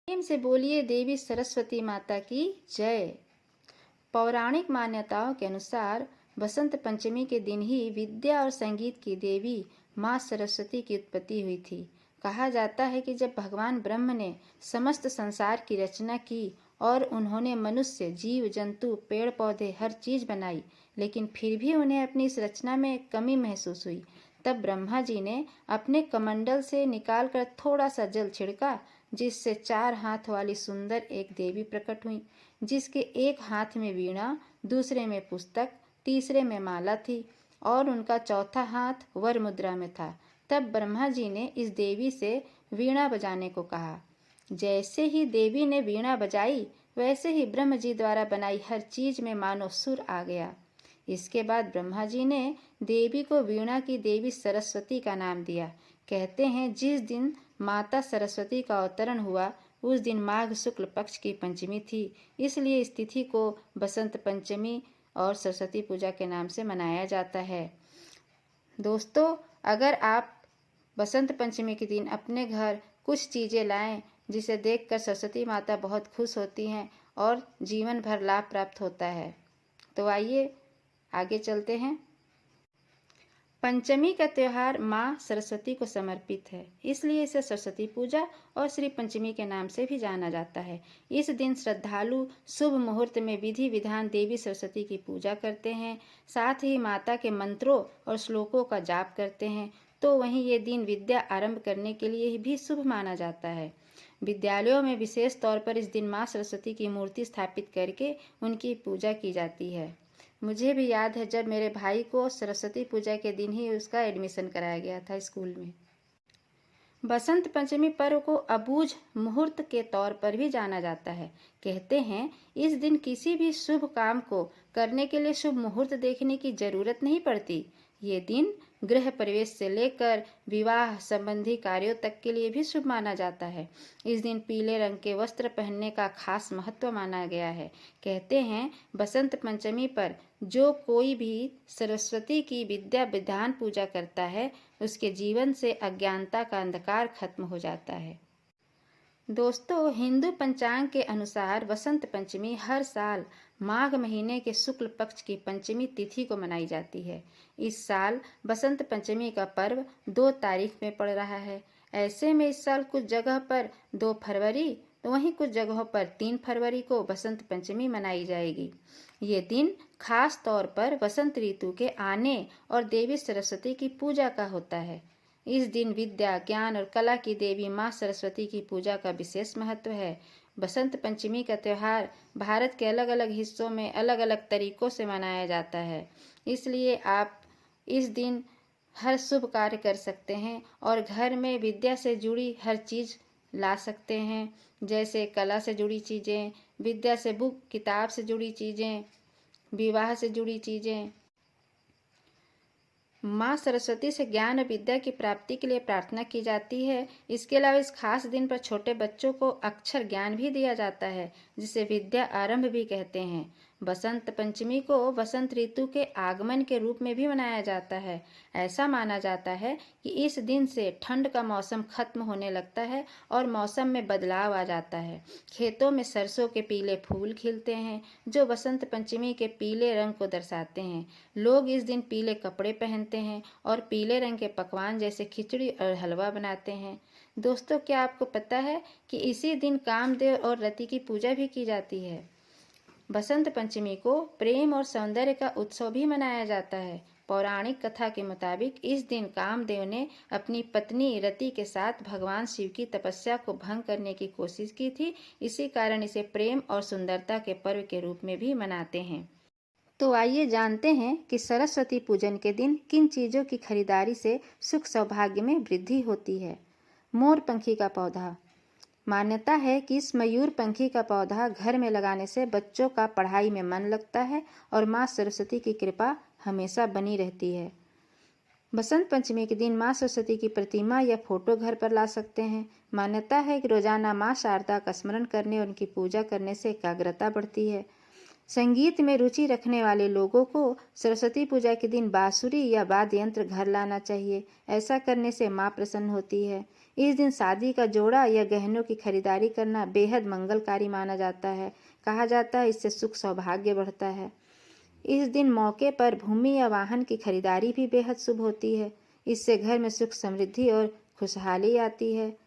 प्रेम से बोलिए देवी सरस्वती माता की जय। पौराणिक मान्यताओं के अनुसार बसंत पंचमी के दिन ही विद्या और संगीत की देवी माँ सरस्वती की उत्पत्ति हुई थी। कहा जाता है कि जब भगवान ब्रह्म ने समस्त संसार की रचना की और उन्होंने मनुष्य, जीव जंतु, पेड़ पौधे हर चीज बनाई, लेकिन फिर भी उन्हें अपनी इस रचना में कमी महसूस हुई। तब ब्रह्मा जी ने अपने कमंडल से निकालकर थोड़ा सा जल छिड़का, जिससे 4 हाथ वाली सुंदर एक देवी प्रकट हुई, जिसके एक हाथ में वीणा, दूसरे में पुस्तक, तीसरे में माला थी और उनका चौथा हाथ वर मुद्रा में था। तब ब्रह्मा जी ने इस देवी से वीणा बजाने को कहा। जैसे ही देवी ने वीणा बजाई, वैसे ही ब्रह्म जी द्वारा बनाई हर चीज में मानो सुर आ गया। इसके बाद ब्रह्मा जी ने देवी को वीणा की देवी सरस्वती का नाम दिया। कहते हैं जिस दिन माता सरस्वती का अवतरण हुआ, उस दिन माघ शुक्ल पक्ष की पंचमी थी, इसलिए इस तिथि को बसंत पंचमी और सरस्वती पूजा के नाम से मनाया जाता है। दोस्तों, अगर आप बसंत पंचमी के दिन अपने घर कुछ चीज़ें लाएं, जिसे देखकर सरस्वती माता बहुत खुश होती हैं और जीवन भर लाभ प्राप्त होता है। तो आइए आगे चलते हैं। पंचमी का त्यौहार माँ सरस्वती को समर्पित है, इसलिए इसे सरस्वती पूजा और श्री पंचमी के नाम से भी जाना जाता है। इस दिन श्रद्धालु शुभ मुहूर्त में विधि विधान देवी सरस्वती की पूजा करते हैं, साथ ही माता के मंत्रों और श्लोकों का जाप करते हैं। तो वहीं ये दिन विद्या आरंभ करने के लिए भी शुभ माना जाता है। विद्यालयों में विशेष तौर पर इस दिन माँ सरस्वती की मूर्ति स्थापित करके उनकी पूजा की जाती है। मुझे भी याद है जब मेरे भाई को सरस्वती पूजा के दिन ही उसका एडमिशन कराया गया था स्कूल में। बसंत पंचमी पर्व को अबूझ मुहूर्त के तौर पर भी जाना जाता है। कहते हैं इस दिन किसी भी शुभ काम को करने के लिए शुभ मुहूर्त देखने की जरूरत नहीं पड़ती। ये दिन गृह प्रवेश से लेकर विवाह संबंधी कार्यों तक के लिए भी शुभ माना जाता है। इस दिन पीले रंग के वस्त्र पहनने का खास महत्व माना गया है। कहते हैं बसंत पंचमी पर जो कोई भी सरस्वती की विद्या विधान पूजा करता है, उसके जीवन से अज्ञानता का अंधकार खत्म हो जाता है। दोस्तों, हिंदू पंचांग के अनुसार बसंत पंचमी हर साल माघ महीने के शुक्ल पक्ष की पंचमी तिथि को मनाई जाती है। इस साल बसंत पंचमी का पर्व 2 तारीख में पड़ रहा है। ऐसे में इस साल कुछ जगह पर 2 फरवरी तो वहीं कुछ जगहों पर 3 फरवरी को बसंत पंचमी मनाई जाएगी। ये दिन खास तौर पर बसंत ऋतु के आने और देवी सरस्वती की पूजा का होता है। इस दिन विद्या, ज्ञान और कला की देवी माँ सरस्वती की पूजा का विशेष महत्व है। बसंत पंचमी का त्यौहार भारत के अलग अलग हिस्सों में अलग अलग तरीकों से मनाया जाता है, इसलिए आप इस दिन हर शुभ कार्य कर सकते हैं और घर में विद्या से जुड़ी हर चीज़ ला सकते हैं, जैसे कला से जुड़ी चीज़ें, विद्या से बुक किताब से जुड़ी चीज़ें, विवाह से जुड़ी चीज़ें। माँ सरस्वती से ज्ञान और विद्या की प्राप्ति के लिए प्रार्थना की जाती है। इसके अलावा इस खास दिन पर छोटे बच्चों को अक्षर ज्ञान भी दिया जाता है, जिसे विद्या आरंभ भी कहते हैं। बसंत पंचमी को बसंत ऋतु के आगमन के रूप में भी मनाया जाता है। ऐसा माना जाता है कि इस दिन से ठंड का मौसम खत्म होने लगता है और मौसम में बदलाव आ जाता है। खेतों में सरसों के पीले फूल खिलते हैं, जो बसंत पंचमी के पीले रंग को दर्शाते हैं। लोग इस दिन पीले कपड़े पहनते हैं और पीले रंग के पकवान जैसे खिचड़ी और हलवा बनाते हैं। दोस्तों, क्या आपको पता है कि इसी दिन कामदेव और रति की पूजा भी की जाती है। बसंत पंचमी को प्रेम और सौंदर्य का उत्सव भी मनाया जाता है। पौराणिक कथा के मुताबिक इस दिन कामदेव ने अपनी पत्नी रति के साथ भगवान शिव की तपस्या को भंग करने की कोशिश की थी। इसी कारण इसे प्रेम और सुंदरता के पर्व के रूप में भी मनाते हैं। तो आइए जानते हैं कि सरस्वती पूजन के दिन किन चीज़ों की खरीदारी से सुख सौभाग्य में वृद्धि होती है। मोर पंखी का पौधा। मान्यता है कि इस मयूर पंखी का पौधा घर में लगाने से बच्चों का पढ़ाई में मन लगता है और माँ सरस्वती की कृपा हमेशा बनी रहती है। बसंत पंचमी के दिन माँ सरस्वती की प्रतिमा या फोटो घर पर ला सकते हैं। मान्यता है कि रोजाना माँ शारदा का स्मरण करने और उनकी पूजा करने से एकाग्रता बढ़ती है। संगीत में रुचि रखने वाले लोगों को सरस्वती पूजा के दिन बांसुरी या वाद्य यंत्र घर लाना चाहिए। ऐसा करने से माँ प्रसन्न होती है। इस दिन शादी का जोड़ा या गहनों की खरीदारी करना बेहद मंगलकारी माना जाता है। कहा जाता है इससे सुख सौभाग्य बढ़ता है। इस दिन मौके पर भूमि या वाहन की खरीदारी भी बेहद शुभ होती है। इससे घर में सुख समृद्धि और खुशहाली आती है।